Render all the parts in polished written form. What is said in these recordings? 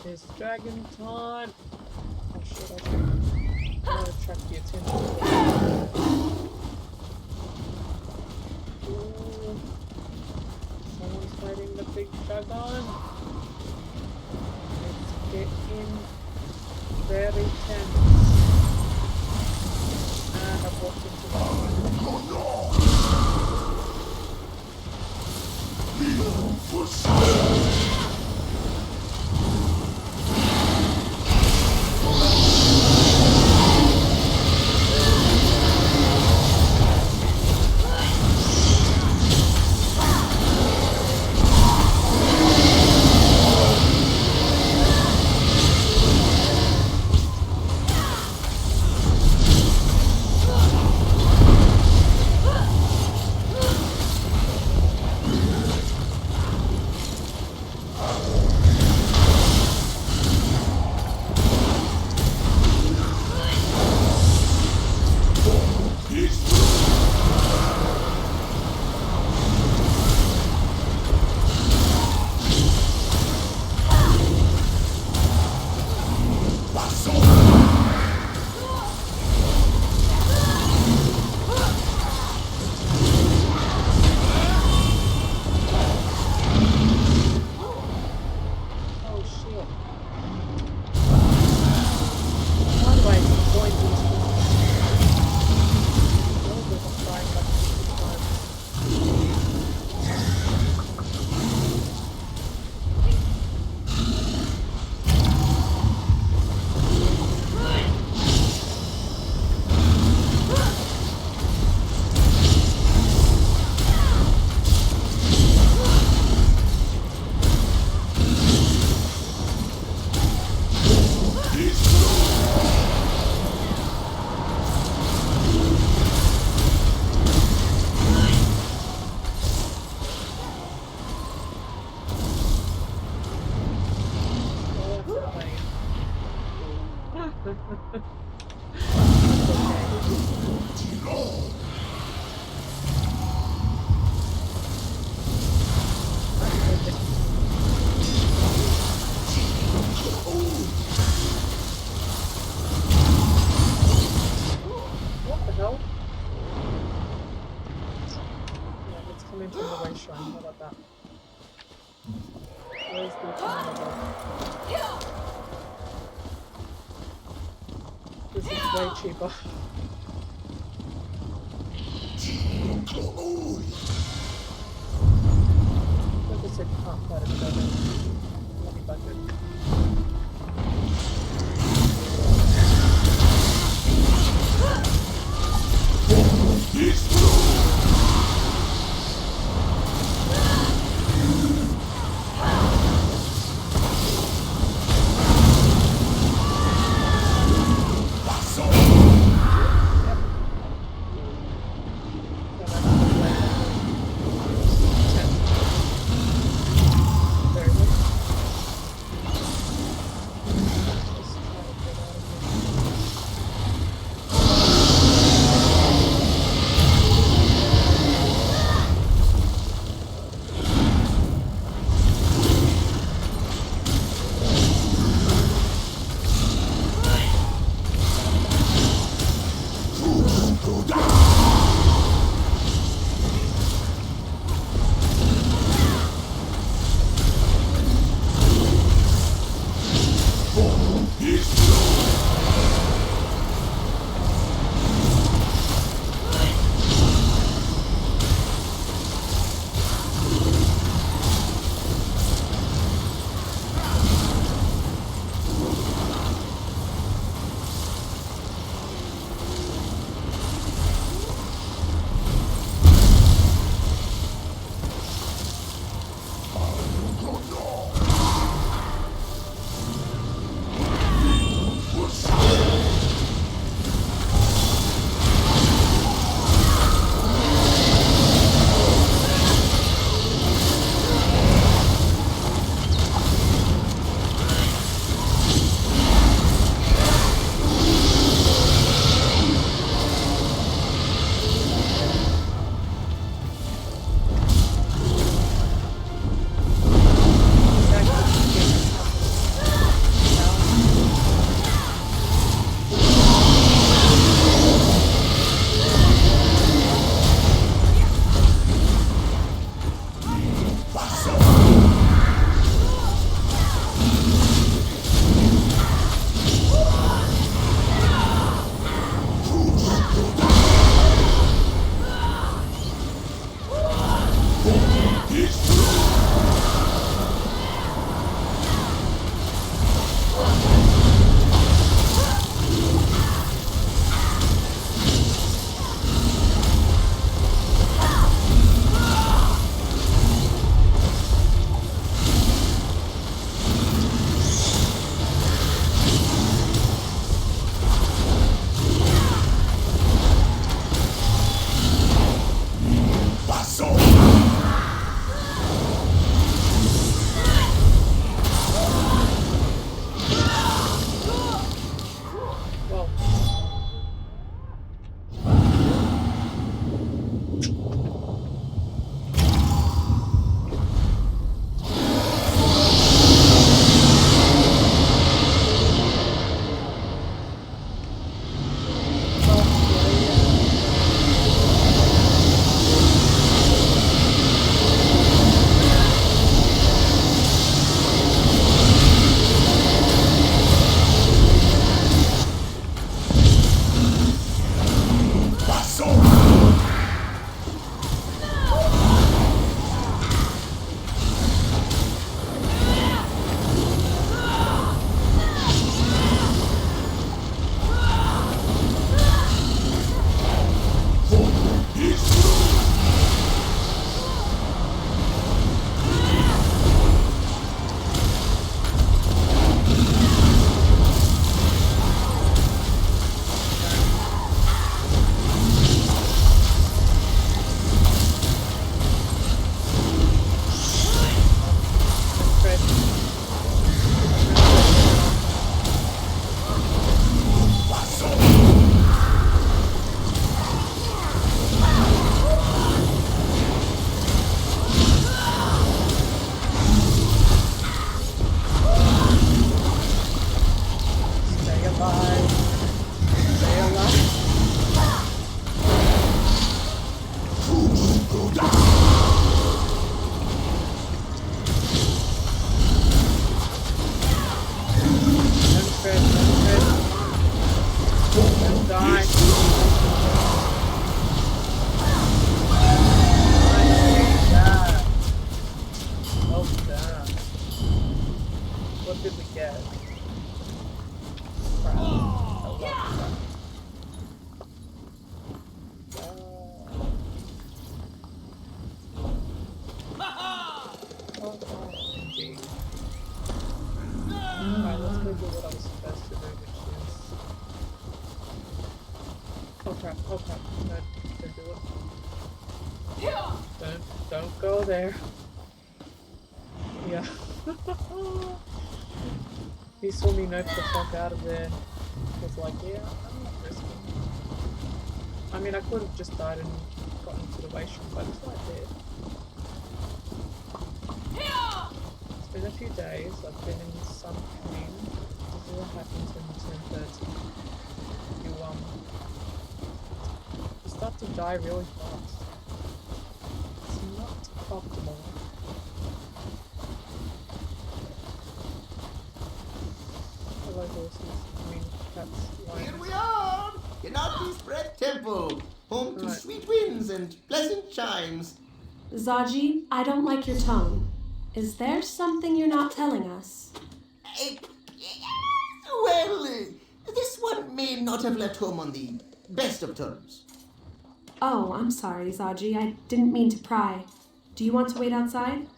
It's dragon time! Oh shit, I want to attract the attention. Ooh. Someone's fighting the big dragon. It's getting very tense. And I've walked into the way cheaper. Like I said, you can't fight it better. Bloody budget. Don't go there. Yeah. He saw me knock the fuck out of there. Was like, yeah, I'm not risking. I mean, I could have just died and gotten into the waste room, but it's right there. It's been a few days. I've been in some pain. This is what happens when you turn 30. You start to die really fast. It's not optimal. Hello horses. I mean cats. Lions. Here we are! Kenarty's Bread Temple, home to sweet winds and pleasant chimes. Zaji, I don't like your tone. Is there something you're not telling us? This one may not have left home on the best of terms. Oh, I'm sorry, Zaji. I didn't mean to pry. Do you want to wait outside?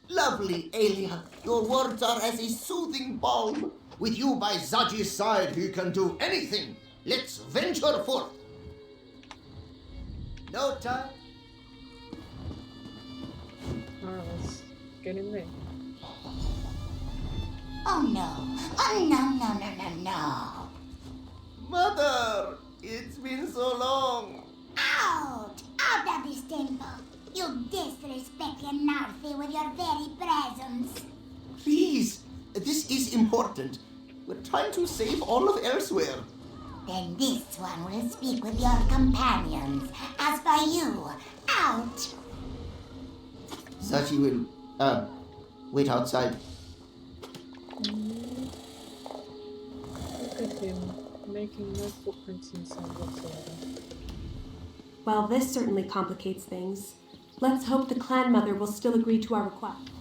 Lovely, Aelia. Your words are as a soothing balm. With you by Zaji's side, he can do anything. Let's venture forth. No time. Alright, let's get in there. Oh no. Oh no, no, no, no, no. Mother, it's been so long. Out! Out of this temple! You disrespect Kenarty with your very presence. Please, this is important. We're trying to save all of Elsweyr. Then this one will speak with your companions. As for you, out! Zaji will, wait outside. Look at him, making no footprints inside whatsoever. Well, this certainly complicates things. Let's hope the clan mother will still agree to our request.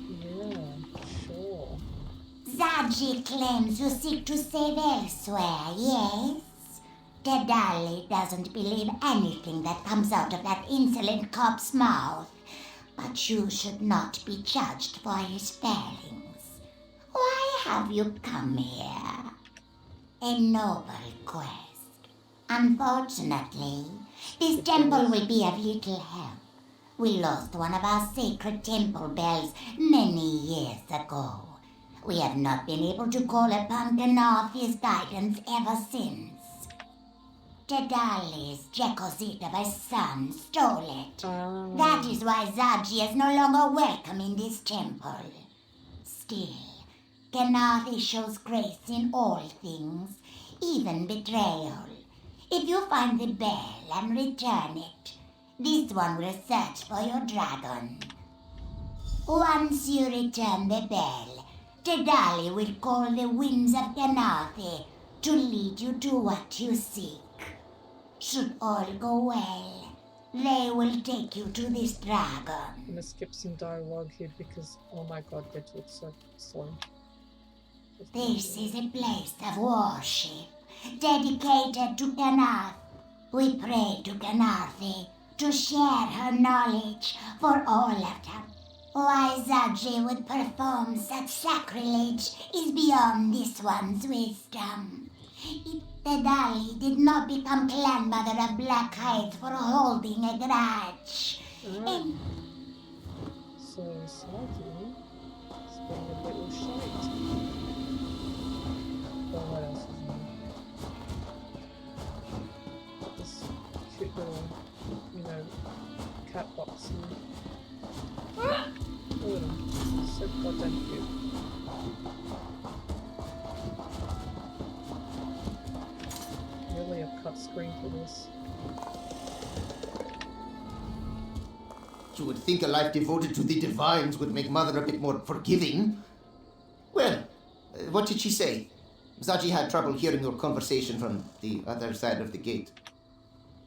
Yeah, sure. Zaji claims you seek to save Elsweyr, yes? Dedali doesn't believe anything that comes out of that insolent cop's mouth. But you should not be judged for his failings. Why have you come here? A noble quest. Unfortunately, this temple will be of little help. We lost one of our sacred temple bells many years ago. We have not been able to call upon Ganathi's guidance ever since. Dedali's Jekosita's son stole it. That is why Zaji is no longer welcome in this temple. Still, Ganathi shows grace in all things, even betrayal. If you find the bell and return it, this one will search for your dragon. Once you return the bell, Dedali will call the winds of Ganathi to lead you to what you seek. Should all go well, they will take you to this dragon. I'm gonna skip some dialogue here because, oh my god, they talk so slow. This is a place of worship, dedicated to Ganath. We pray to Ganathi to share her knowledge for all of them. Why Zaji would perform such sacrilege is beyond this one's wisdom. If Dedali did not become clan mother of Black Hides for holding a grudge. And so Saki is being a little shite. But what else is new? This cute little, cat box. Look at him. So goddamn cute. Really a cut screen for this. You would think a life devoted to the divines would make Mother a bit more forgiving. Well, what did she say? Zaji had trouble hearing your conversation from the other side of the gate.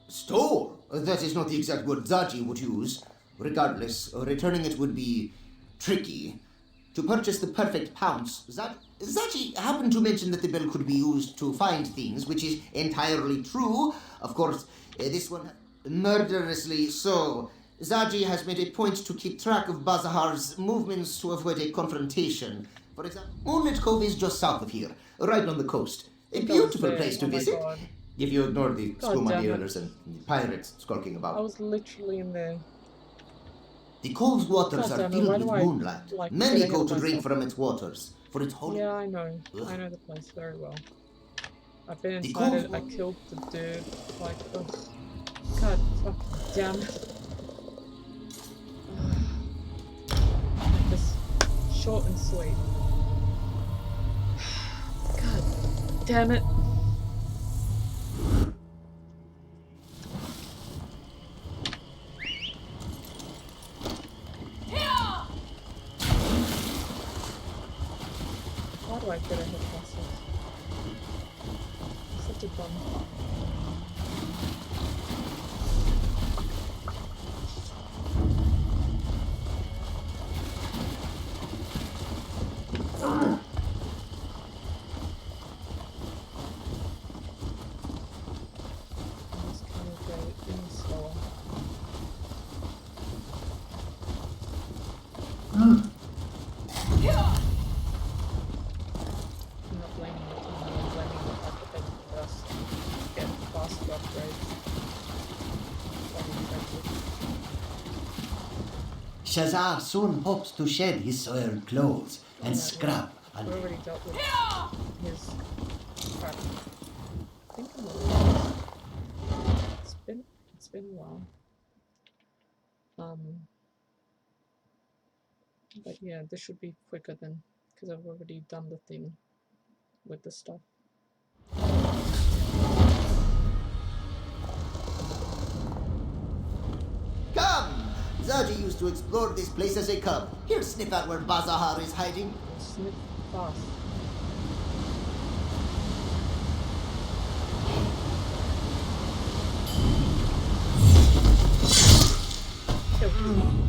Stole? That is not the exact word Zaji would use. Regardless, returning it would be tricky. To purchase the perfect pounce, Zaji happened to mention that the bell could be used to find things, which is entirely true. Of course, this one murderously so. Zaji has made a point to keep track of Bazahar's movements to avoid a confrontation. For example, Moonlit Cove is just south of here, right on the coast. A beautiful place to visit, if you ignore the scumadeers and the pirates skulking about. I was literally in there. The cove's waters are filled with moonlight. Many go to drink from its waters, for its holy... Yeah, I know. I know the place very well. I've been inside it, I killed the dude. Like, ugh. God fucking damn it. Like this short and sweet. God damn it. Why do I get a hit myself? Such a bum. Shazar soon hopes to shed his soiled clothes and scrap. We already dealt with his crap. I think I'm alright. It's been a while. But yeah, this should be quicker then, because I've already done the thing with the stuff. Come! Zaji used to explore this place as a cub. Here, sniff out where Bazahar is hiding. Sniff fast. Kill people.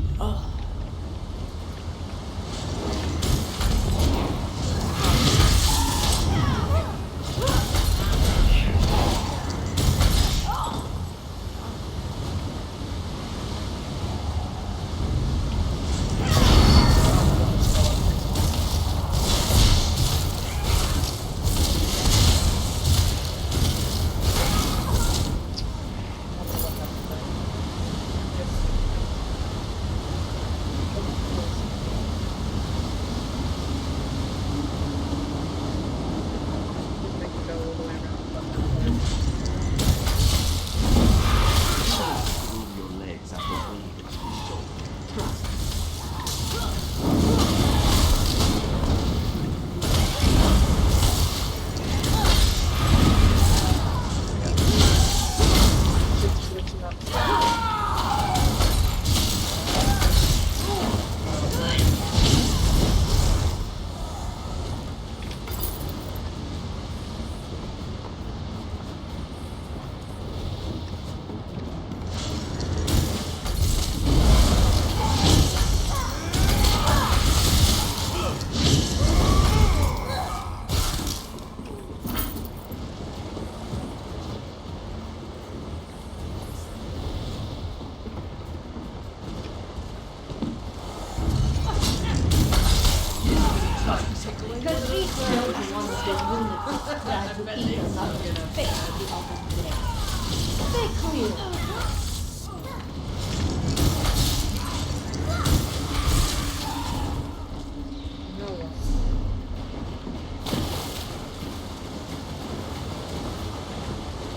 Move your legs after breathing the shoulder.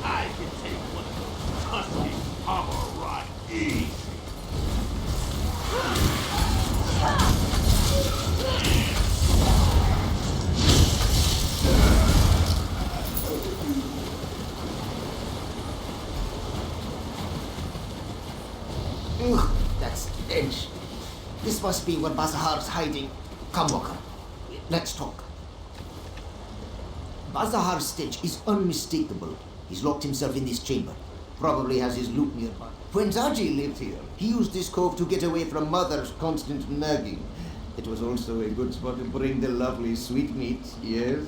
I can take one of those husky armor right easy. Ugh, that stench. This must be where Bazahar's hiding. Come, Walker. Let's talk. Bazahar's stench is unmistakable. He's locked himself in this chamber. Probably has his loot nearby. When Zaji lived here, he used this cove to get away from Mother's constant nagging. It was also a good spot to bring the lovely sweetmeats, yes?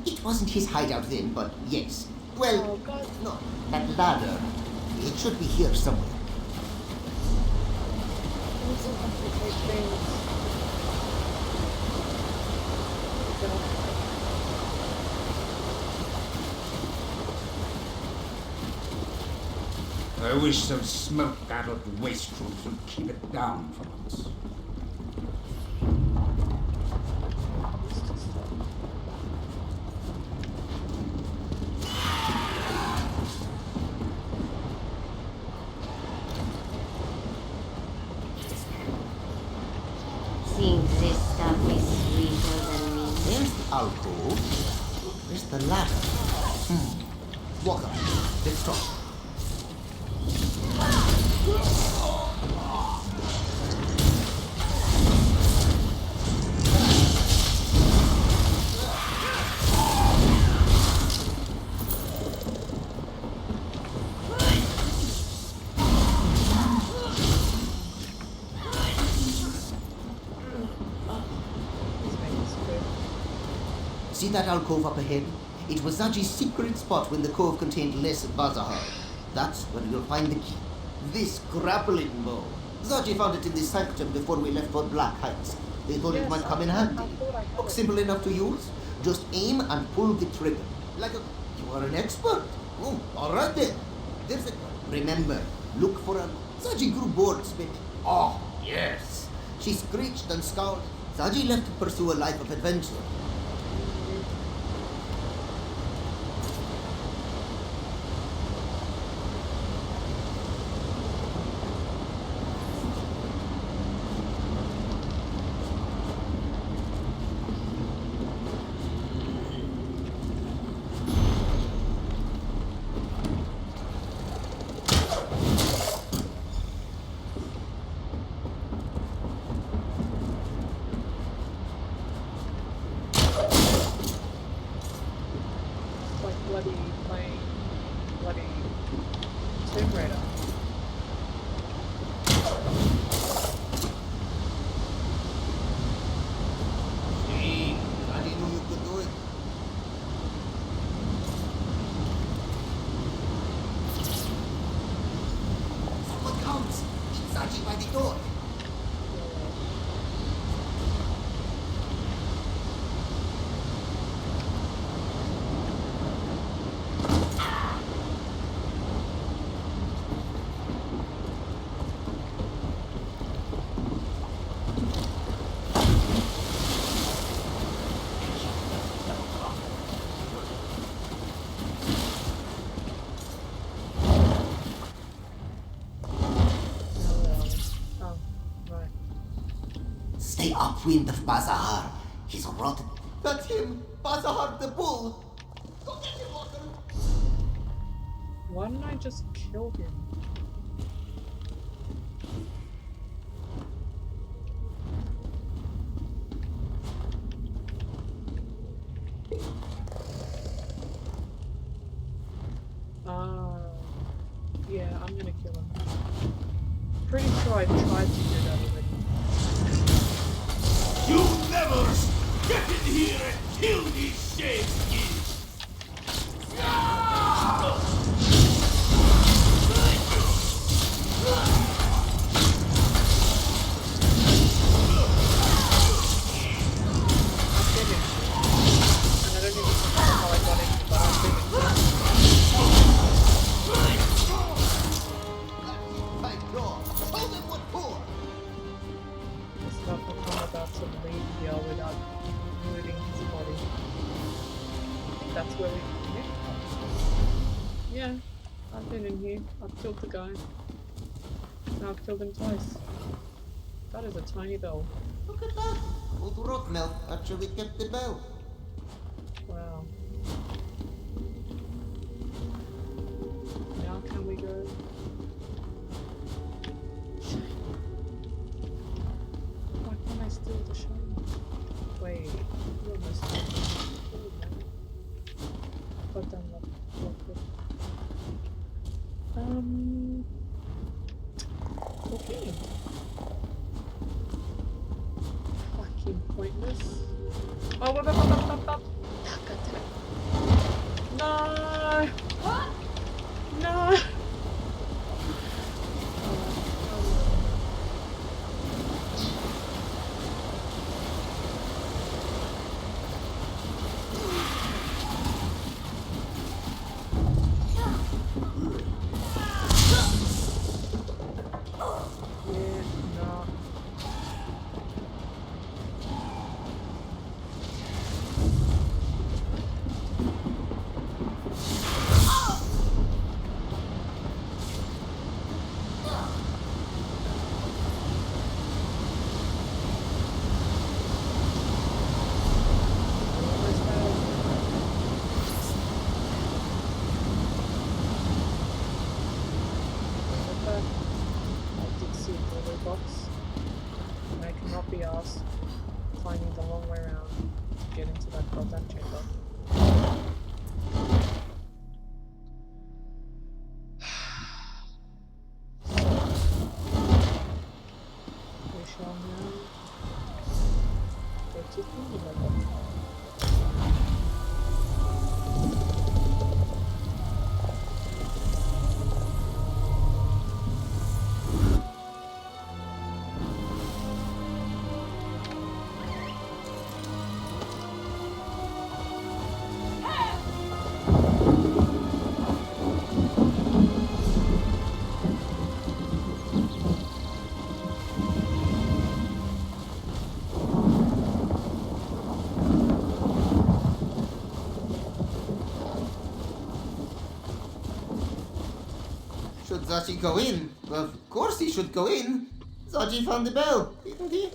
It wasn't his hideout then, but yes. Well, Oh, God. no, that ladder. It should be here somewhere. Those are complicate things. I wish some smoke out of the wastrels would keep it down for once. Think this stuff is sweeter than me? There's the alcove. Where's the ladder? Walker, let's talk. See that alcove up ahead? It was Zaji's secret spot when the cove contained less Bazahar. That's where you'll find the key. This grappling bow. Zaji found it in the sanctum before we left for Black Heights. They thought it might come in handy. Looks simple enough to use. Just aim and pull the trigger. Like a... You are an expert. Oh, all right then. There's a... Remember, look for a... Zaji grew bored spinning. Oh, yes. She screeched and scowled. Zaji left to pursue a life of adventure. Bloody playing bloody Tomb Raider. Stay upwind of Bazahar. He's rotten. That's him, Bazahar the bull. Go get him, Walker. Why didn't I just kill him? Yeah, I'm gonna kill him. Pretty sure I tried to do that already. You never get in here and kill these shapeskins! And I don't even know how I got in, but I'm finished. It's not I'm about to leave here without looting his body. I think that's where we came from. Yeah, I've been in here. I've killed the guy. Now I've killed him twice. That is a tiny bell. Look at that. Old Rockmelt actually kept the bell. Wow. Now can we go? Why can't I steal the shine? Wait, you almost got done lock it. Okay. Fucking pointless. Oh, up. No! What? No! Yeah, no. I cannot be asked finding the long way around to get into that goddamn chamber. We shall now go to the level. Should Zachi go in? Well, of course he should go in. Zachi found the bell, didn't he?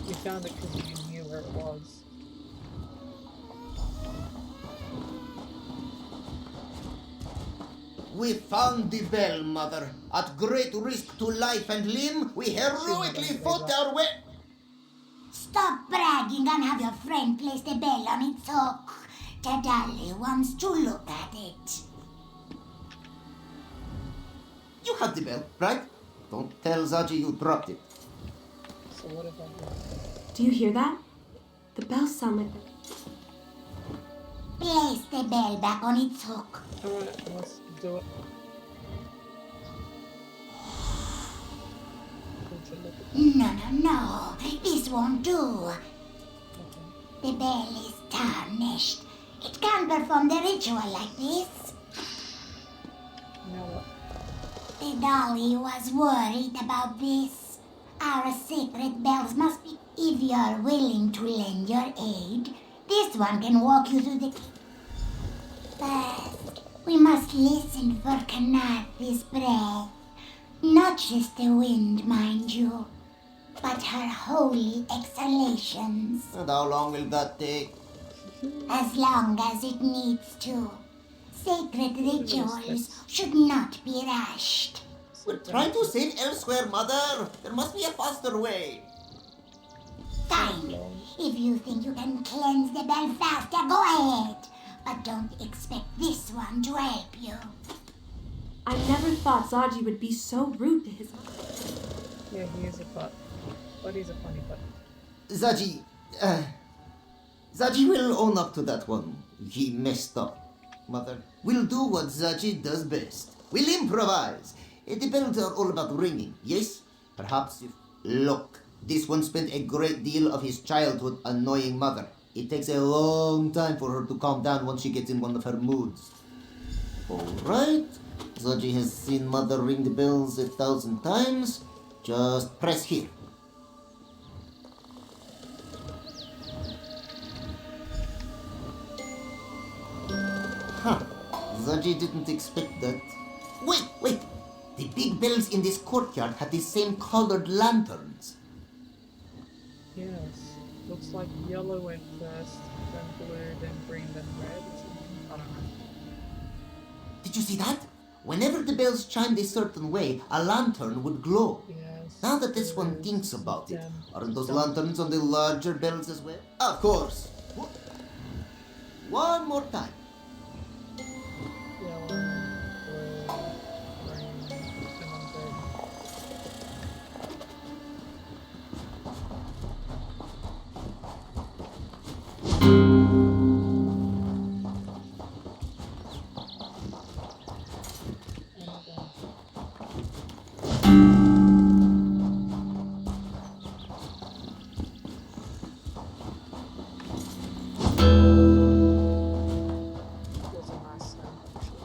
You found it because you knew where it was. We found the bell, Mother. At great risk to life and limb, we heroically fought our way. Stop bragging and have your friend place the bell on its hook. Tadali wants to look at it. You have the bell, right? Don't tell Zaji you dropped it. So what if I do? Do you hear that? The bells sound like... Place the bell back on its hook. Alright, let's do it. No. This won't do. The bell is tarnished. It can't perform the ritual like this. Now what? The dolly was worried about this. Our sacred bells must be... If you're willing to lend your aid, this one can walk you through the... First, we must listen for Kanathi's breath. Not just the wind, mind you, but her holy exhalations. And how long will that take? As long as it needs to. Sacred rituals should not be rushed. We're trying to save Elsweyr, Mother. There must be a faster way. Fine. If you think you can cleanse the bell faster, go ahead. But don't expect this one to help you. I never thought Zaji would be so rude to his mother. Yeah, he is a putt. But he's a funny putt. Zaji will own up to that one. He messed up. Mother, we'll do what Zaji does best. We'll improvise. The bells are all about ringing, yes? Perhaps if... Look, this one spent a great deal of his childhood annoying Mother. It takes a long time for her to calm down once she gets in one of her moods. Alright. Zaji has seen Mother ring the bells 1,000 times. Just press here. Huh. Zaji didn't expect that. Wait! The big bells in this courtyard have the same colored lanterns. Yes. Looks like yellow at first, then blue, then green, then red. I don't know. Did you see that? Whenever the bells chimed a certain way, a lantern would glow. Yes. Now that this one thinks about it, aren't those lanterns on the larger bells as well? Of course. One more time. Yellow, blue, green, and then red. Was a nice sound, actually.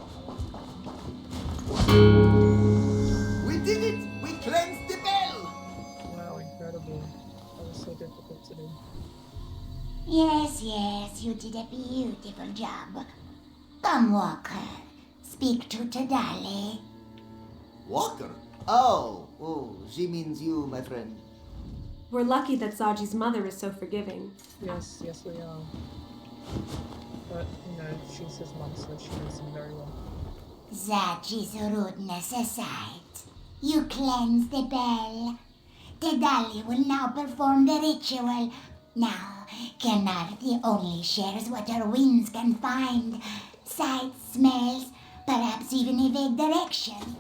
We did it! We cleansed the bell! Wow, incredible. That was so difficult to do. Yes, you did a beautiful job. Come, Walker. Speak to Tadali. Walker? Oh, she means you, my friend. We're lucky that Zaji's mother is so forgiving. Yes, we are. But, she's his mum, so she knows him very well. Zaji's rudeness aside, you cleanse the bell. Tadali will now perform the ritual. Now, Kenarthi only shares what her winds can find. Sights, smells, perhaps even a vague direction.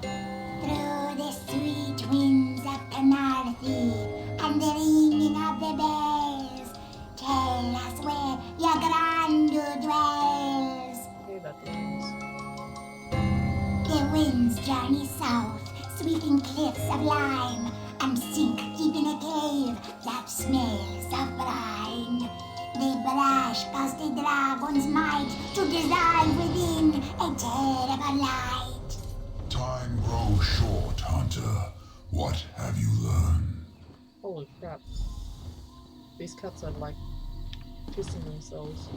Through the sweet winds of Kenarthi and the ringing of the bells, tell us where your Grandu dwells. Hey, that rhymes. The winds journey south, sweeping cliffs of lime, and sink deep in a cave that smells of brine. The brush caused the dragon's might to dissolve within a terrible light. Time grows short, Hunter. What have you learned? Holy crap. These cats are like pissing themselves.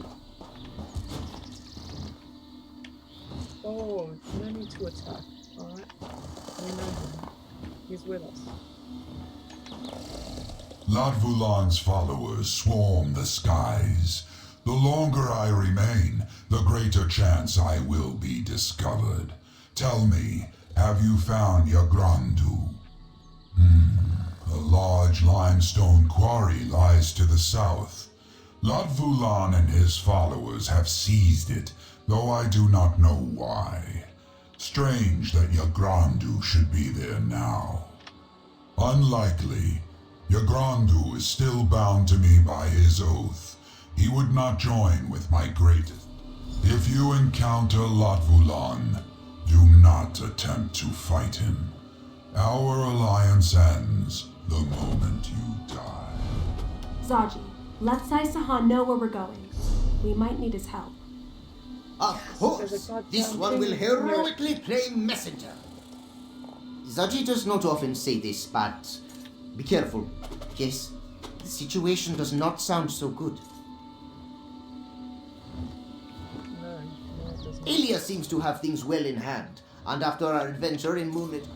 Oh, no need to attack. Alright. We know him. He's with us. Latvulan's followers swarm the skies. The longer I remain, the greater chance I will be discovered. Tell me, have you found Yagrandu? A large limestone quarry lies to the south. Latvulan and his followers have seized it, though I do not know why. Strange that Yagrandu should be there now. Unlikely. Yagrandu is still bound to me by his oath. He would not join with my greatest. If you encounter Latvulan, do not attempt to fight him. Our alliance ends the moment you die. Zaji, let Sai Sahan know where we're going. We might need his help. Of course, this one will heroically play messenger. Zaji does not often say this, but be careful. Yes, the situation does not sound so good. No, it doesn't. Elia seems to have things well in hand. and after our adventure in Moonlit...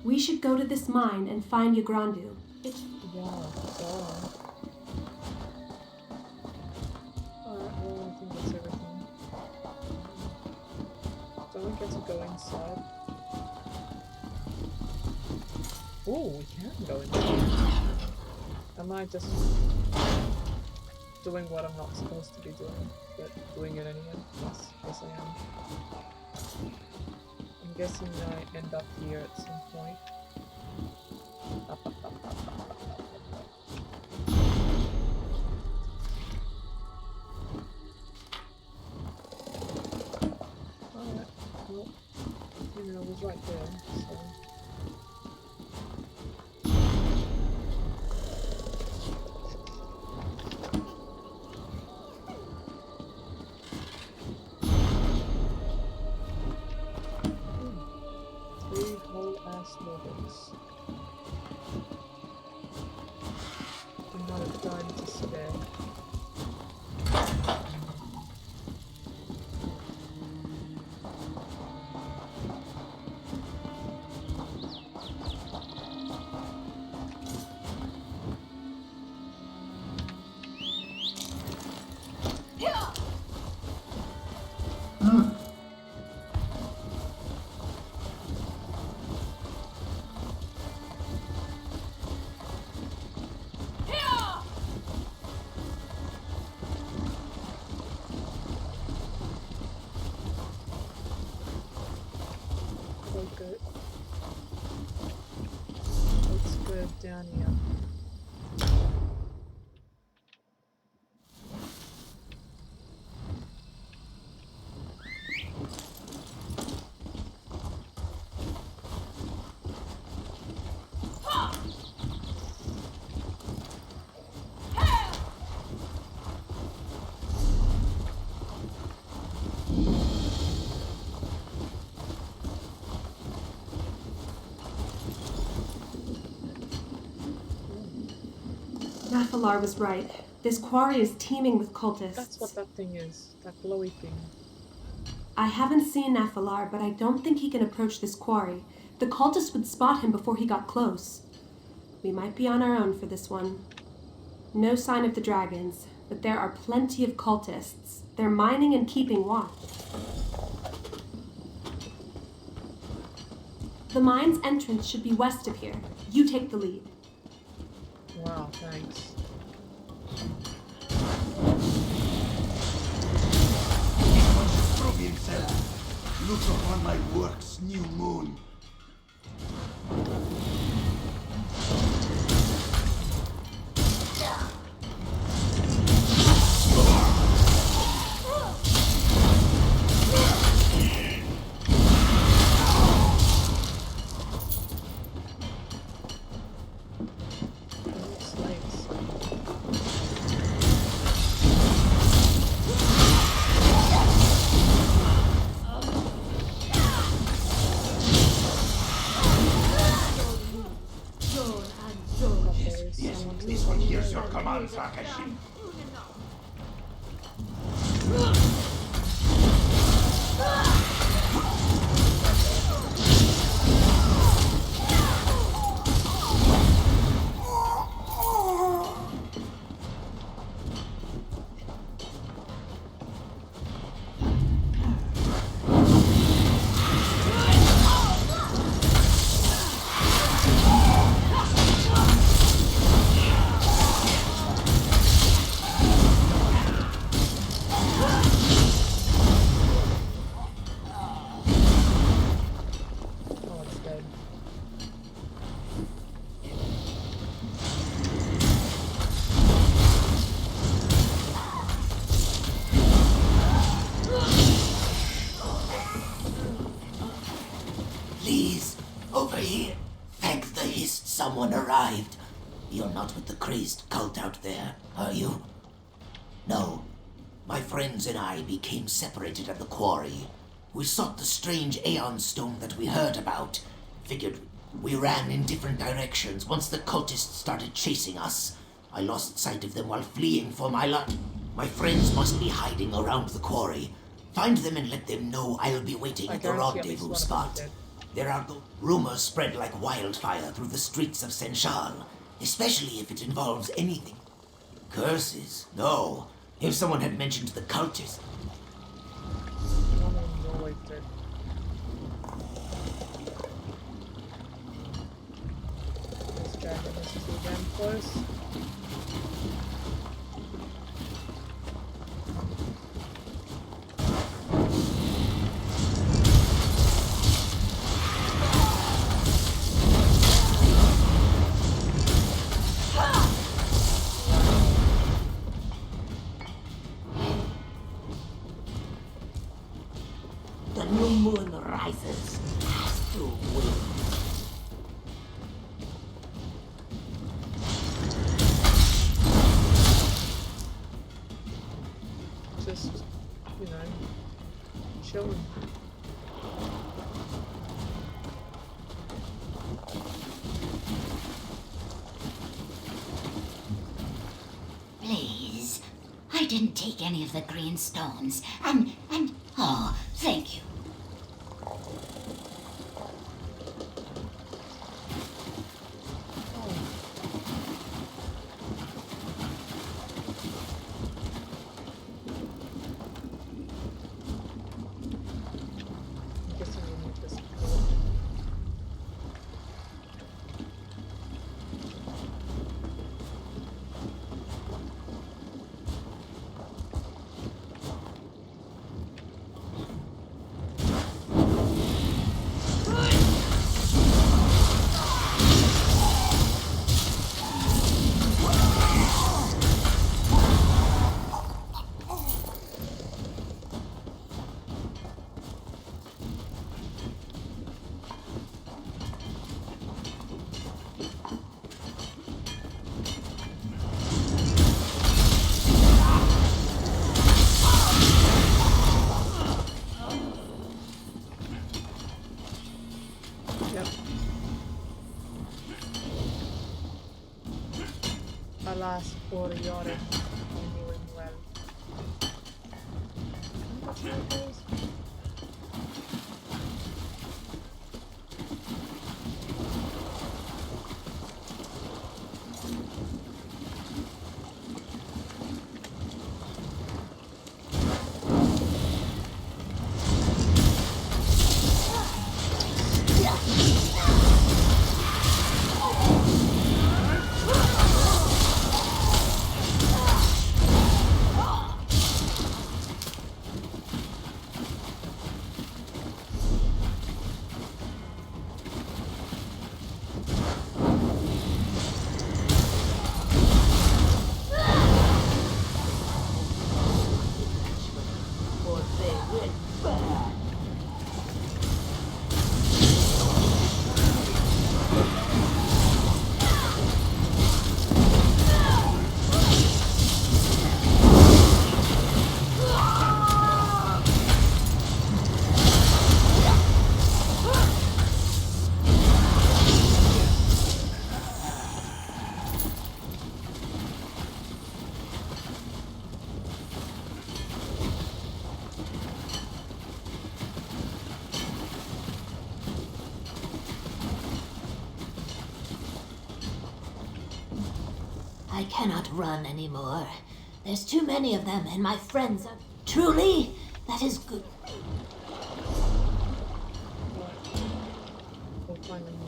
We should go to this mine and find Yagrandu. It's... Yeah, duh. Alright, well, I think that's everything. Don't we get to go inside? Oh, we can go inside. Am I just doing what I'm not supposed to be doing, but doing it anyway? Yes, I am. I'm guessing I end up here at some point. Alright, well, you know, it was right there, so... Three whole ass levels. And not a dime to spare. So good. Let's go down here. Nathalar was right. This quarry is teeming with cultists. That's what that thing is. That glowy thing. I haven't seen Nathalar, but I don't think he can approach this quarry. The cultists would spot him before he got close. We might be on our own for this one. No sign of the dragons, but there are plenty of cultists. They're mining and keeping watch. The mine's entrance should be west of here. You take the lead. Wow, thanks. Prove himself. Look upon my works, new moon. Slaves. Yes, this one hears your commands, Akashi. Oh, it's dead. Please, over here. Thank the hist someone arrived. You're not with the crazed cult out there, are you? No. My friends and I became separated at the quarry. We sought the strange Aeon Stone that we heard about. Figured we ran in different directions once the cultists started chasing us. I lost sight of them while fleeing for my life. My friends must be hiding around the quarry. Find them and let them know I'll be waiting I at the guarantee at least rendezvous one of them spot. did. There are rumors spread like wildfire through the streets of Senchal, especially if it involves anything. Curses? No. If someone had mentioned the cultists. No one always did. This dragon is too damn close. The new moon rises as to wind. Just, chilling. Please, I didn't take any of the green stones, and, oh, thank you. I'm guessing we need this gold. Yep. Alas, poor Yorick. I knew him well. That's where it goes. I cannot run anymore. There's too many of them, and my friends are truly, that is good. We'll find them.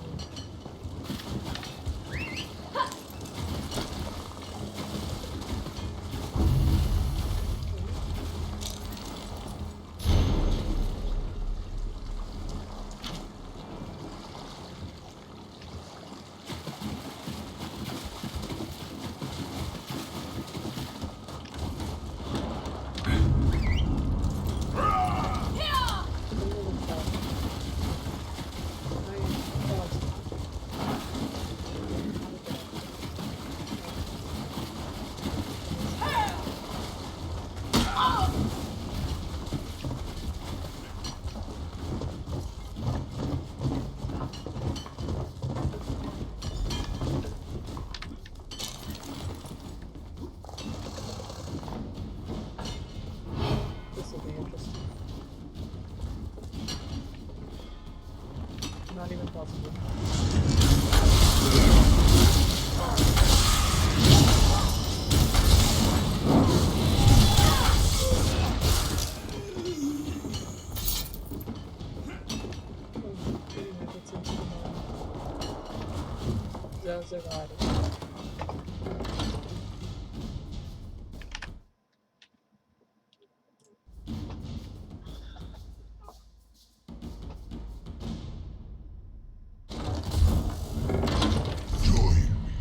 Join me,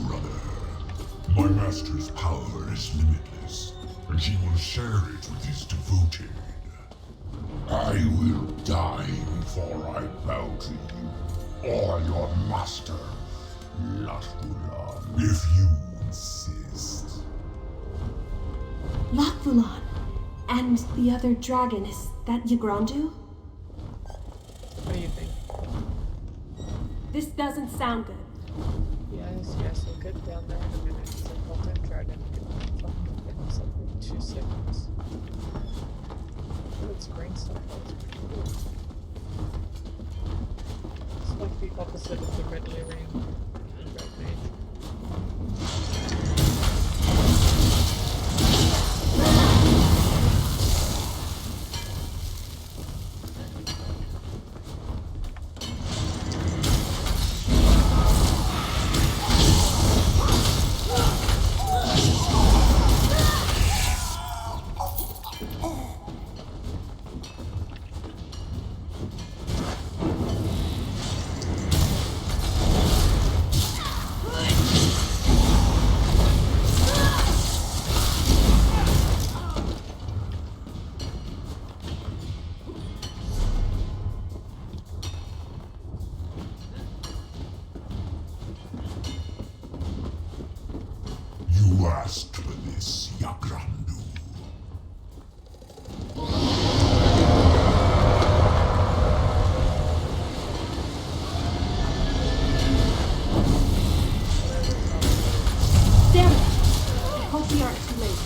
brother. My master's power is limitless, and he will share it with his devoted. I will die before I bow to you, or your master, Latvulan, if you insist. Latvulan! And the other dragon, is that Yagrandu? What do you think? This doesn't sound good. Yes, we'll get down there in a minute. It's a full-time dragon. Fucking get himself in 2 seconds. Good screen stuff. That was pretty cool. It's like the opposite of the red lyrium and red mage. You asked for this, Yagrandu. Damn it! I hope we aren't too late.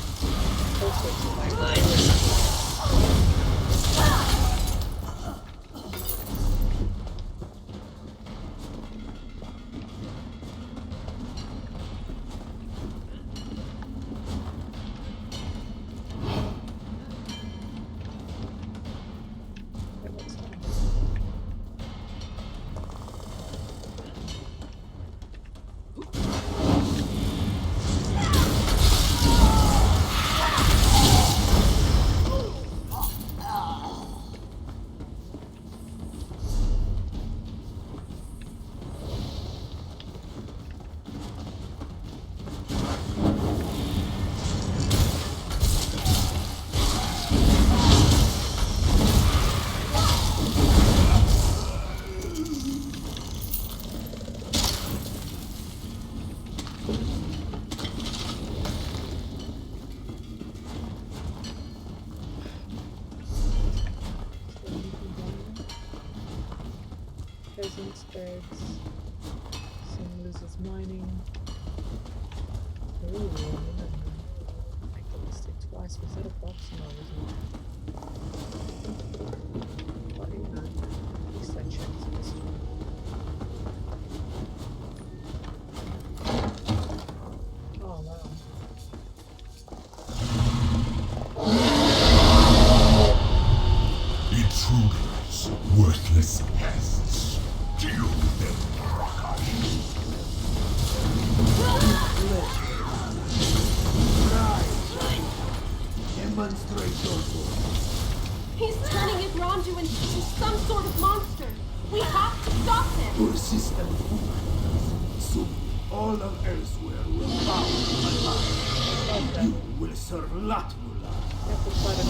Peasants, beds. Some loses mining. Ooh, make the mistake twice. Was that a box? No, it wasn't. What do you know? At least I checked this one. Oh wow. Intruders, worthless pests. Deal with them, Rakash. Demonstrate your force. He's turning Yagrandu into some sort of monster. We have to stop him. Persistent fool. Soon, all of Elsweyr will bow to my master. You will serve Latvulan. You have to fight a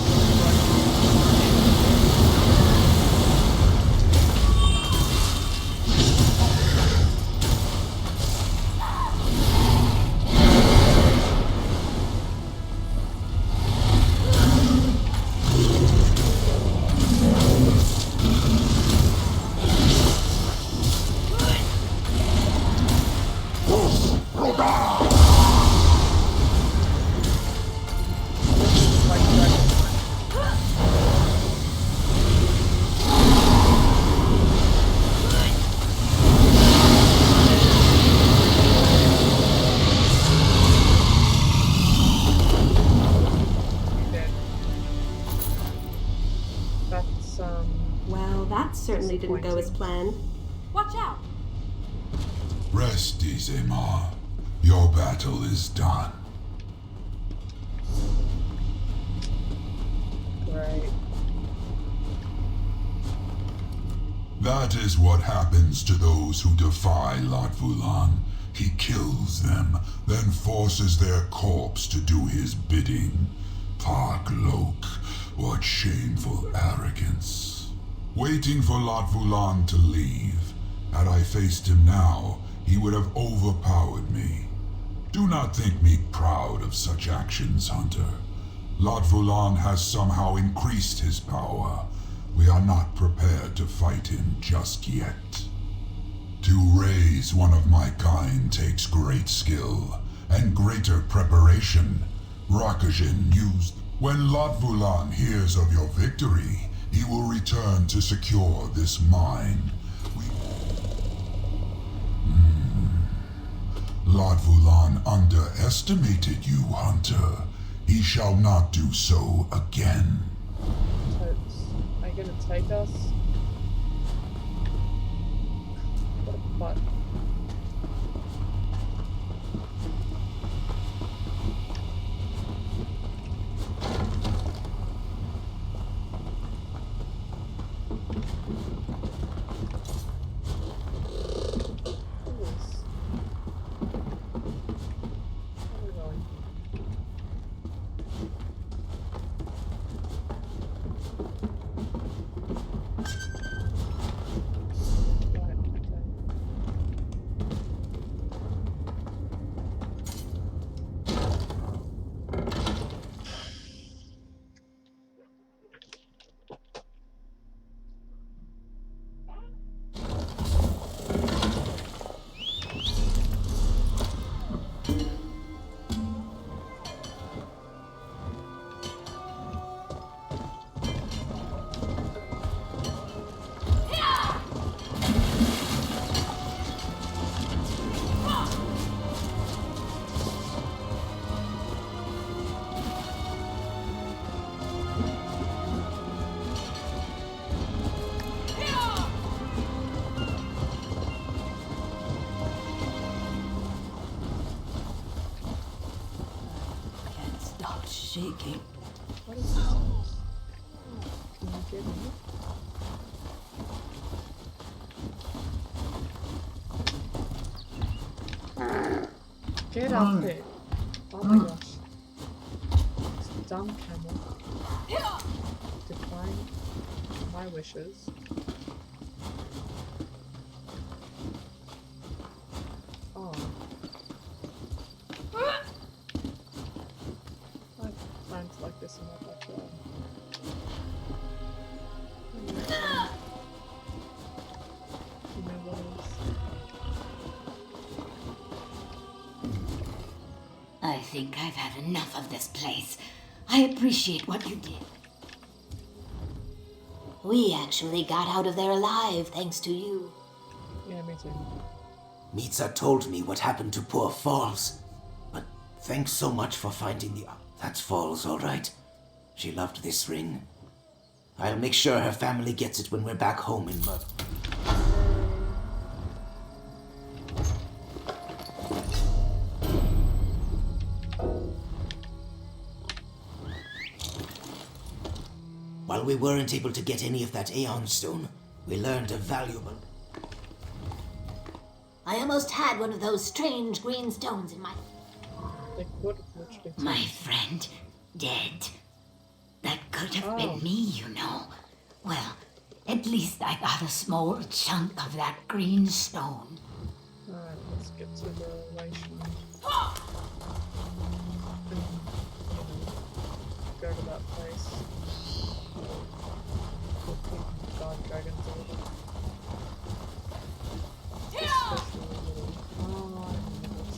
didn't go as planned. Watch out! Rest easy, Ma. Your battle is done. Great. That is what happens to those who defy Lot Vulan. He kills them, then forces their corpse to do his bidding. Park Lok, what shameful arrogance. Waiting for Lot Vulan to leave. Had I faced him now, he would have overpowered me. Do not think me proud of such actions, Hunter. Lot Vulan has somehow increased his power. We are not prepared to fight him just yet. To raise one of my kind takes great skill and greater preparation. Rakajin used... When Lot Vulan hears of your victory, he will return to secure this mine. Lot Vulan underestimated you, Hunter. He shall not do so again. Totes. Are you gonna take us? What a butt. Shaking. What is this? Can you get me? Get up there. Oh my gosh. This dumb camel. Defying my wishes. Oh. Times like this in my backyard. You know what I think I've had enough of this place. I appreciate what you did. We actually got out of there alive thanks to you. is? Yeah, me too. Mitsa told me what happened to poor Falls. But thanks so much for finding the... That's Falls, all right. She loved this ring. I'll make sure her family gets it when we're back home in Mud. While we weren't able to get any of that Aeon Stone, we learned a valuable... I almost had one of those strange green stones in my... They could have literally My friend, dead. That could have Oh. been me, you know. Well, at least I got a small chunk of that green stone. Alright, let's get to the relation. Go to that place. We'll keep guard dragons over. Especially the little... Oh, I remember this.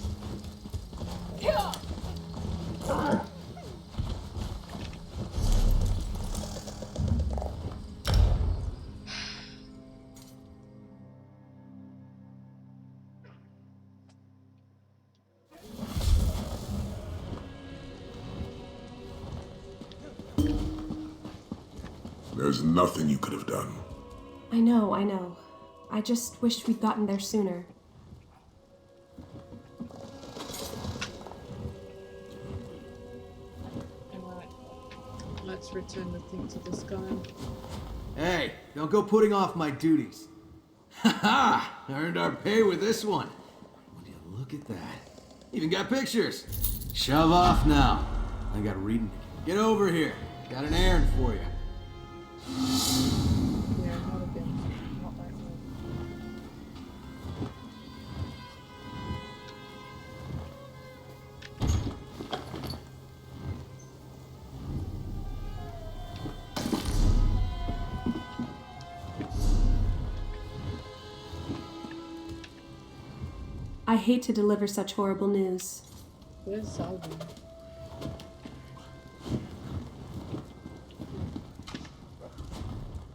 There's nothing you could have done. I know. I just wished we'd gotten there sooner. Alright. Let's return the thing to this guy. Hey, don't go putting off my duties. Ha-ha! Earned our pay with this one. Would you look at that? Even got pictures. Shove off now. I got reading. Get over here. Got an errand for you. Yeah, not again. Not that way. I hate to deliver such horrible news. Where's Salvi?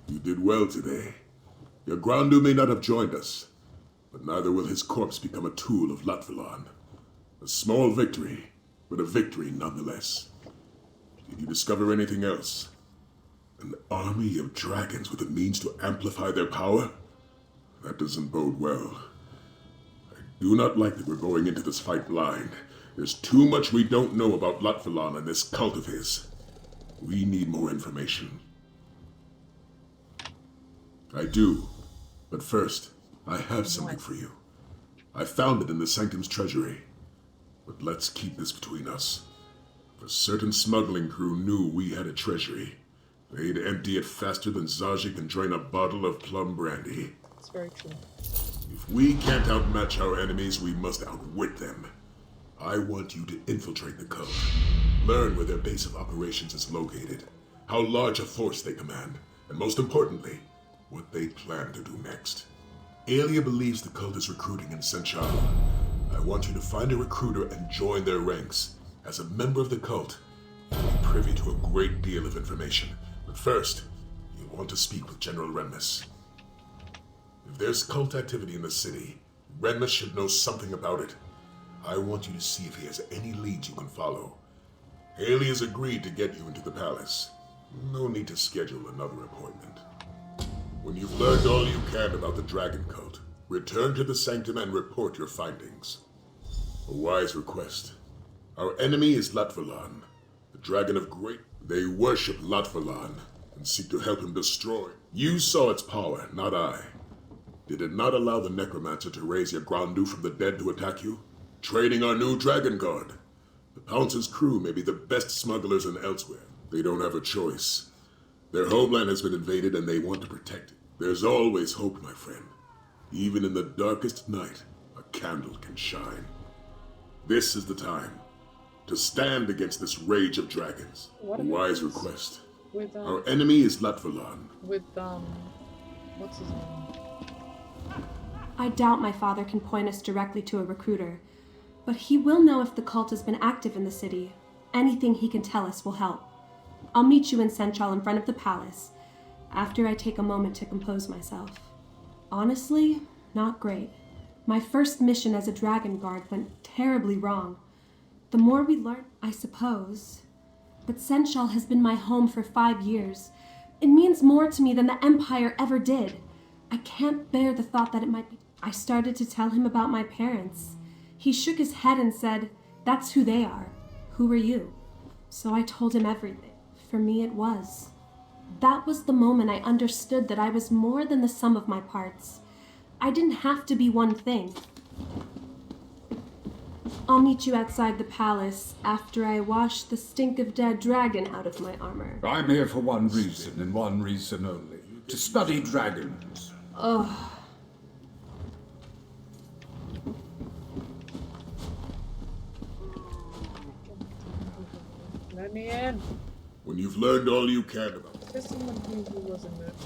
You did well today. Your Grandu may not have joined us, but neither will his corpse become a tool of Latvalon. A small victory, but a victory nonetheless. Did you discover anything else? An army of dragons with the means to amplify their power? That doesn't bode well. I do not like that we're going into this fight blind. There's too much we don't know about Latvalon and this cult of his. We need more information. I do. But first, I have something for you. I found it in the Sanctum's treasury. But let's keep this between us. If a certain smuggling crew knew we had a treasury, they'd empty it faster than Zaji can drain a bottle of plum brandy. It's very true. If we can't outmatch our enemies, we must outwit them. I want you to infiltrate the cult. Learn where their base of operations is located, how large a force they command, and most importantly, what they plan to do next. Aelia believes the cult is recruiting in Senchal. I want you to find a recruiter and join their ranks. As a member of the cult, you'll be privy to a great deal of information. But first, you'll want to speak with General Renmus. If there's cult activity in the city, Renmus should know something about it. I want you to see if he has any leads you can follow. Haley has agreed to get you into the palace. No need to schedule another appointment. When you've learned all you can about the dragon cult, return to the Sanctum and report your findings. A wise request. Our enemy is Latvalon, the dragon of great... They worship Latvalon and seek to help him destroy. You saw its power, not I. Did it not allow the necromancer to raise your Grandu from the dead to attack you? Training our new dragon guard. The Pounce's crew may be the best smugglers in Elsweyr. They don't have a choice. Their homeland has been invaded and they want to protect it. There's always hope, my friend. Even in the darkest night, a candle can shine. This is the time to stand against this rage of dragons. What A about wise this? request. With Our enemy is Latvalon. what's his name? I doubt my father can point us directly to a recruiter, but he will know if the cult has been active in the city. Anything he can tell us will help. I'll meet you in Senchal in front of the palace, after I take a moment to compose myself. Honestly, not great. My first mission as a dragon guard went terribly wrong. The more we learn, I suppose. But Senchal has been my home for 5 years. It means more to me than the Empire ever did. I can't bear the thought that it might be... I started to tell him about my parents. He shook his head and said, "That's who they are. Who are you?" So I told him everything. For me, it was. That was the moment I understood that I was more than the sum of my parts. I didn't have to be one thing. I'll meet you outside the palace after I wash the stink of dead dragon out of my armor. I'm here for one reason, and one reason only. To study dragons. Ugh. Let me in. When you've learned all you can about There's someone who was a merchant.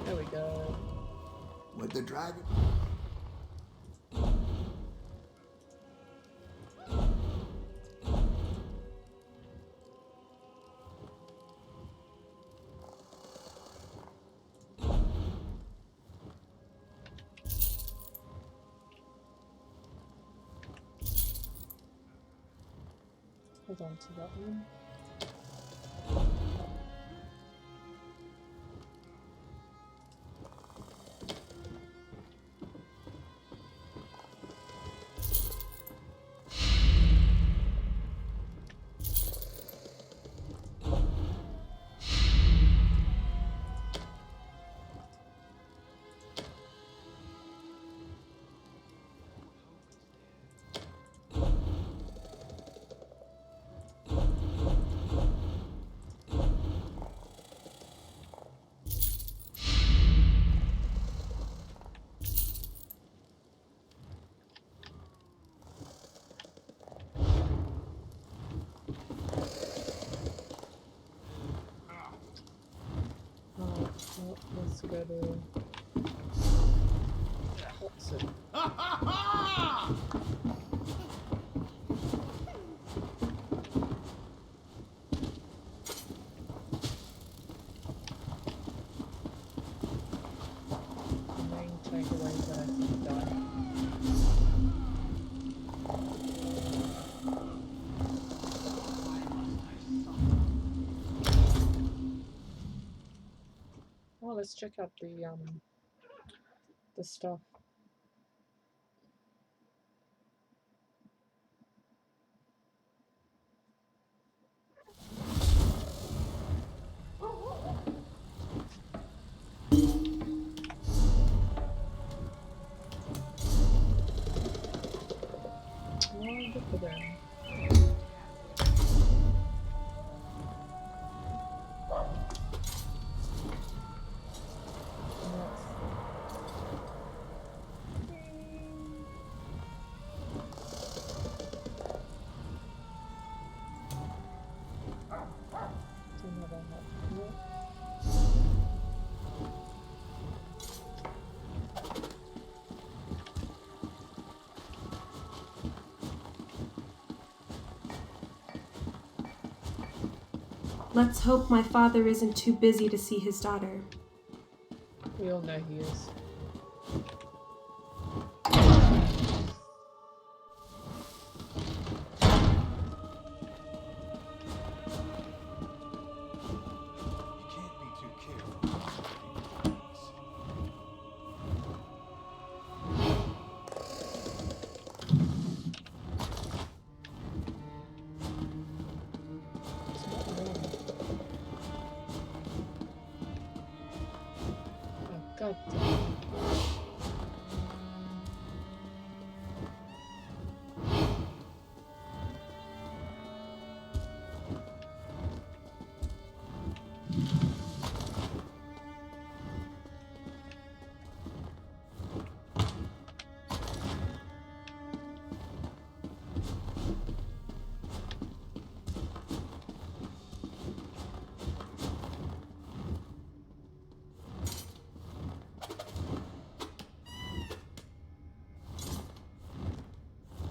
There we go. With the dragon? hold on to that one. Let's go to Watson. The main takeaway is that I think die. Well, let's check out the stuff. Oh, good for them. Let's hope my father isn't too busy to see his daughter. We all know he is. God damn.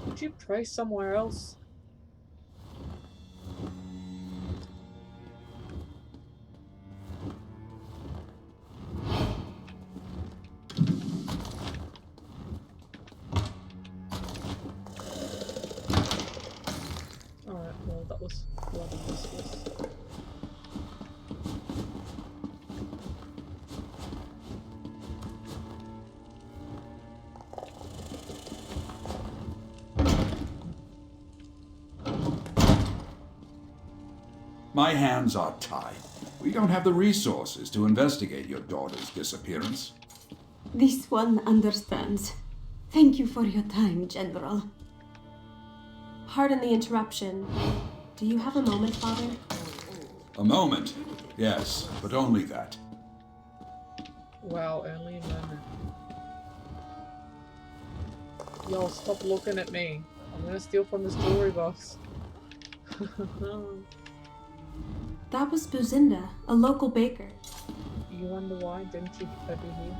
Could you pray somewhere else? Alright, well that was bloody useless. My hands are tied. We don't have the resources to investigate your daughter's disappearance. This one understands. Thank you for your time, General. Pardon the interruption. Do you have a moment, Father? A moment, yes, but only that. Wow, only a moment. Y'all, stop looking at me. I'm gonna steal from this jewelry box. That was Buzinda, a local baker. You wonder why? Didn't you overhear?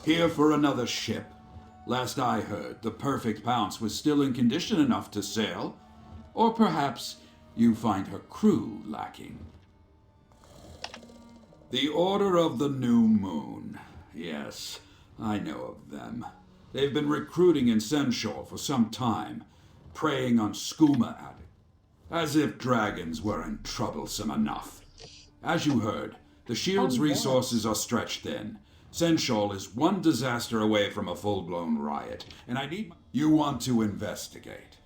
Here for another ship. Last I heard, the Perfect Pounce was still in condition enough to sail. Or perhaps you find her crew lacking. The Order of the New Moon. Yes, I know of them. They've been recruiting in Senshore for some time, preying on skooma addicts. As if dragons weren't troublesome enough. As you heard, the shield's resources are stretched thin. Senshal is one disaster away from a full-blown riot, and I need... You want to investigate?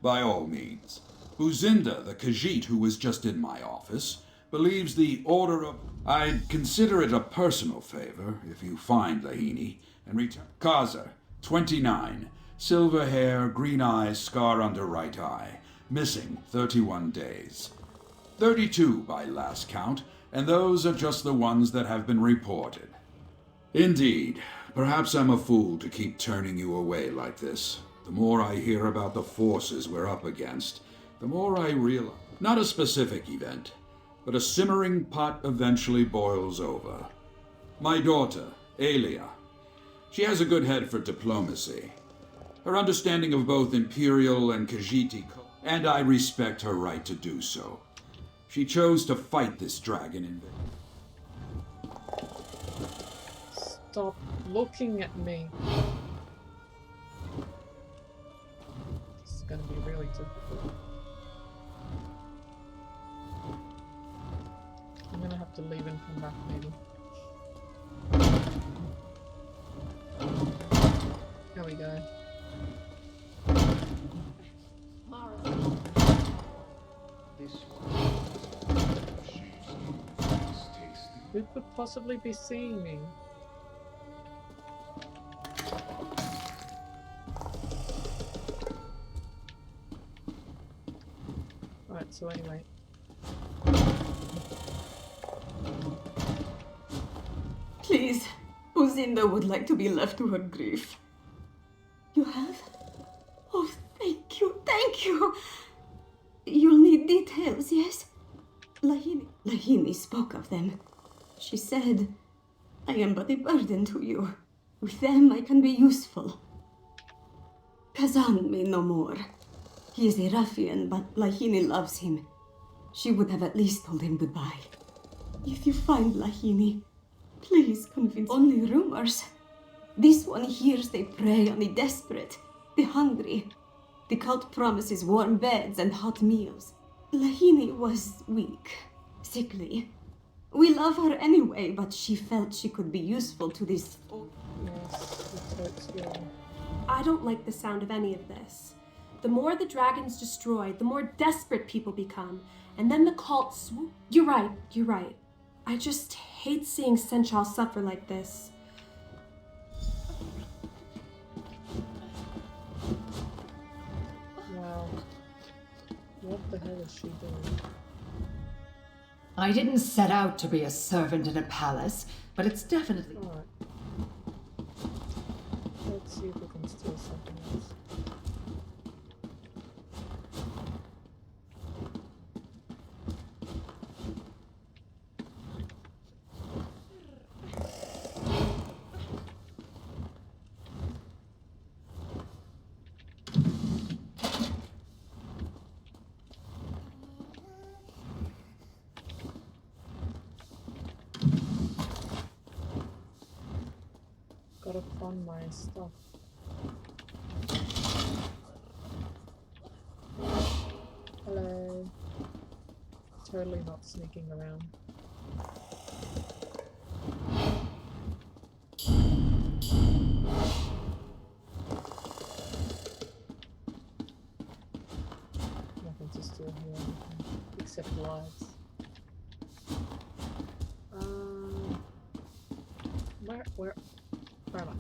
By all means. Uzinda, the Khajiit who was just in my office, believes the Order of... I'd consider it a personal favor if you find Lahini and return... Kaza, 29. Silver hair, green eyes, scar under right eye. Missing 31 days. 32 by last count, and those are just the ones that have been reported. Indeed, perhaps I'm a fool to keep turning you away like this. The more I hear about the forces we're up against, the more I realize... Not a specific event, but a simmering pot eventually boils over. My daughter, Alia. She has a good head for diplomacy. Her understanding of both Imperial and Khajiiti... And I respect her right to do so. She chose to fight this dragon in... Stop looking at me. This is gonna be really difficult. I'm gonna have to leave and come back maybe. Here we go. Who could possibly be seeing me? Right, so anyway. Please, Uzinda would like to be left to her grief. You have? Oh, thank you, thank you! You'll need details, yes? Lahini spoke of them. She said, I am but a burden to you. With them I can be useful. Kazan may no more. He is a ruffian, but Lahini loves him. She would have at least told him goodbye. If you find Lahini, please convince... Only rumors. This one hears they prey on the desperate, the hungry. The cult promises warm beds and hot meals. Lahini was weak, sickly. We love her anyway, but she felt she could be useful to this... Yes, I don't like the sound of any of this. The more the dragon's destroyed, the more desperate people become, and then the cult swoop... You're right. I just hate seeing Senchal suffer like this. Wow. What the hell is she doing? I didn't set out to be a servant in a palace, but it's definitely... Alright. Let's see if we can steal something else. Gotta find my stuff. Hello. Totally not sneaking around. Nothing to steal here, except lives. Where am I?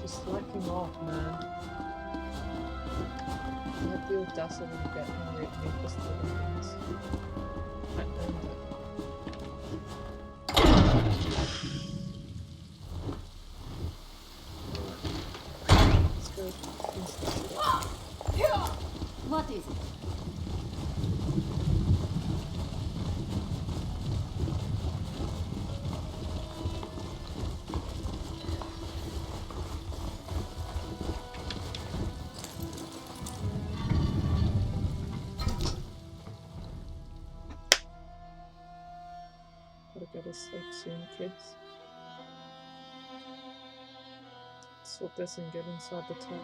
She's slacking off, man. You have the audacity to get angry at me for stealing things. I earned it. is it? Gotta go to sleep soon, kids. Sort this and get inside the tavern.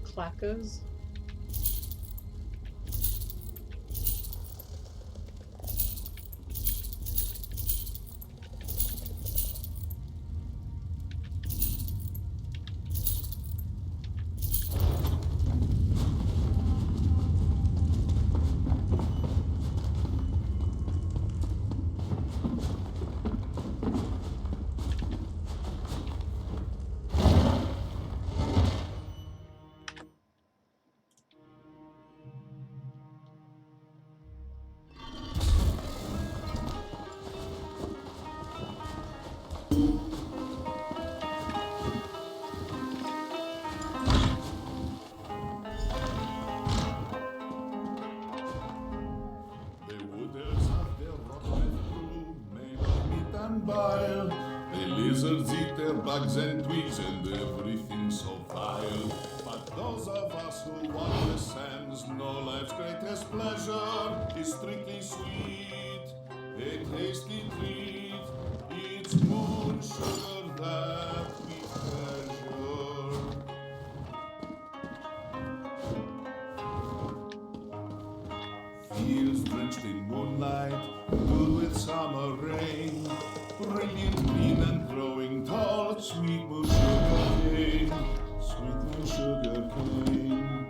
Clackers. The lizards eat their bugs and twigs and everything so vile. But those of us who walk the sands know life's greatest pleasure is strictly sweet, a tasty treat. It's moon sugar that we treasure. Fields drenched in moonlight, cool with summer rain, brilliant green and growing tall, sweet moon sugar cane, sweet moon sugar cane.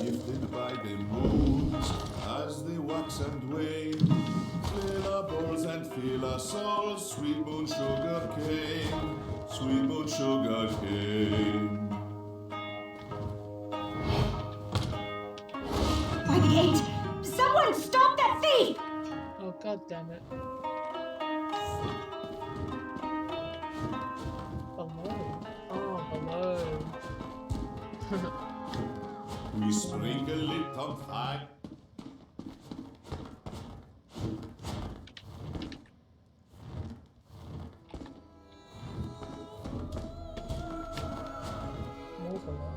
Gifted by the moons as they wax and wane, fill our bowls and fill our souls, sweet moon sugar cane, sweet moon sugar cane. By the eight! Someone stop that thief! Oh, god damn it. Hello. Oh, hello. We sprinkle it on fire. More hello.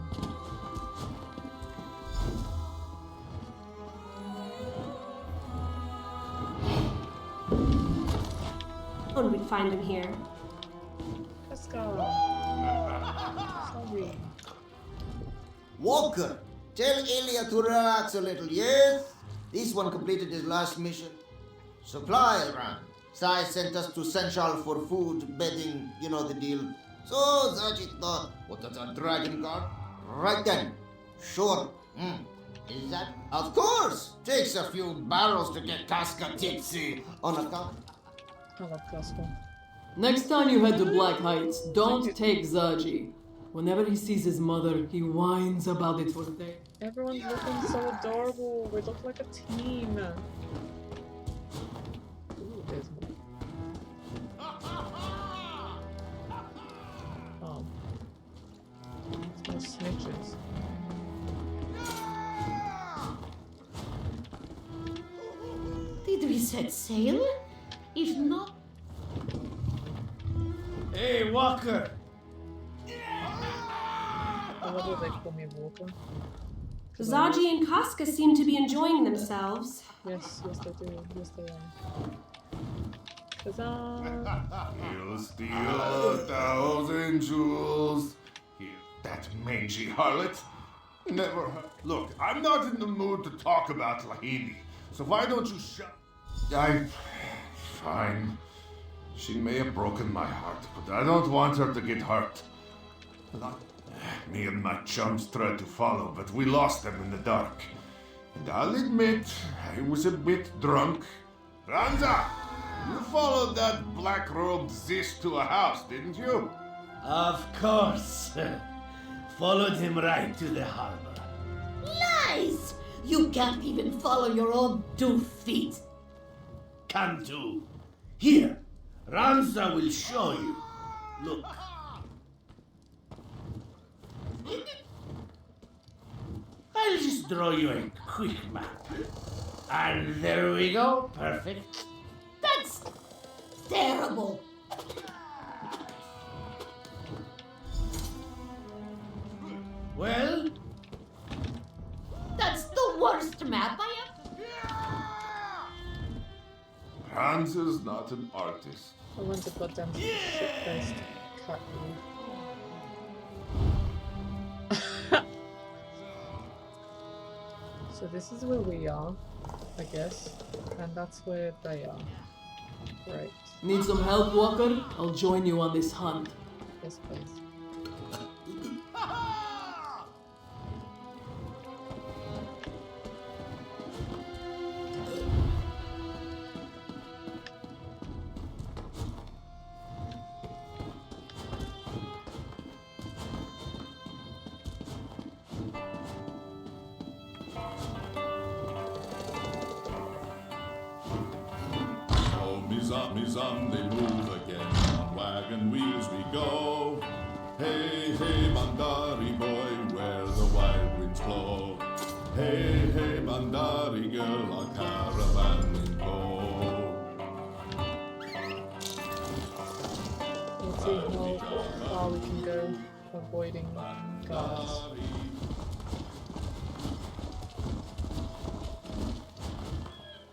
And we'd find him here. Let's go. Sorry. Walker, tell Elia to relax a little, yes? This one completed his last mission. Supply run. Sai sent us to Senchal for food, bedding, you know the deal. So Zaji thought, what does a dragon guard? Right then. Sure. Is that? Of course! Takes a few barrels to get Casca tipsy on account. I love Casca. Next time you head to Black Heights, don't take Zaji. Whenever he sees his mother, he whines about it for days. Everyone's looking so adorable. We look like a team. Ooh, there's more. Oh. It's more snitches. Did we set sail? If not, Hey, Walker! I love that they call me Walker. Zaji and Casca seem to be enjoying themselves. Yes, yes they do. Yes they are. Huzzah! He'll steal 1,000 jewels. That mangy harlot. Never. Look, I'm not in the mood to talk about Lahini, so why don't you shut? Fine. She may have broken my heart, but I don't want her to get hurt. Me and my chums tried to follow, but we lost them in the dark. And I'll admit, I was a bit drunk. Ranza, you followed that black-robed Zish to a house, didn't you? Of course. Followed him right to the harbor. Lies! You can't even follow your own 2 feet. Come to. Here, Ranza will show you. Look. I'll just draw you a quick map. And there we go. Perfect. That's terrible. Well? That's the worst map I have. Hans is not an artist. I want to put them shit-faced cat. So this is where we are, I guess, and that's where they are. Right. Need some help, Walker? I'll join you on this hunt. Yes, please. Mizam, they move again. On wagon wheels we go. Hey, hey, Mandari boy, where the wild winds blow. Hey, hey, Mandari girl, our caravan will go. Let's see how far we can go avoiding guards.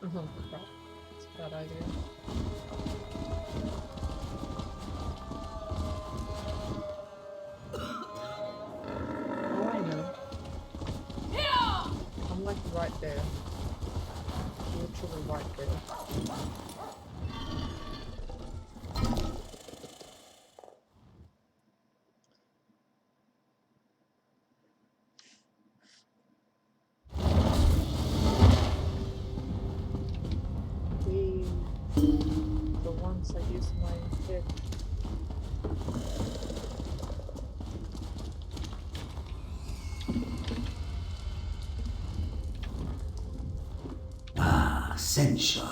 Oh crap, that's a bad idea. Oh, I know. I'm like right there. Literally right there. The ones I use my head. Ah, Sensual,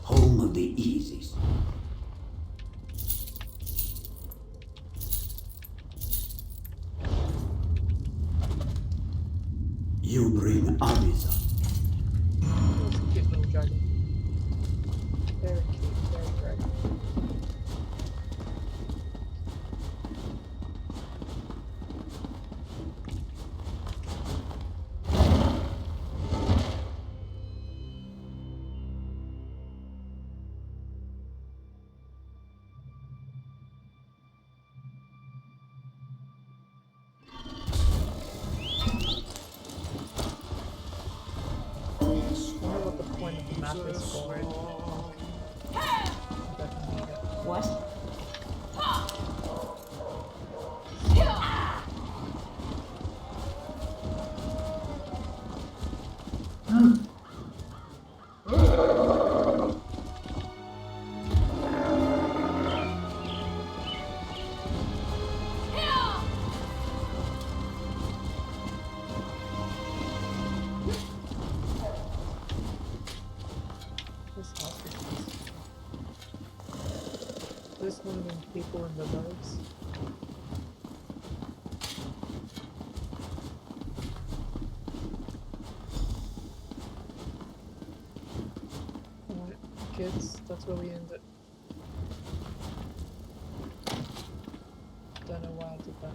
home of the Easies. You bring Abiza. That's a cute little dragon. Very cute, very great. I wonder what the point of the map is for it. What? This house is nice. There's one of them people in the boats. Alright, kids, that's where we end it. Don't know why I did that.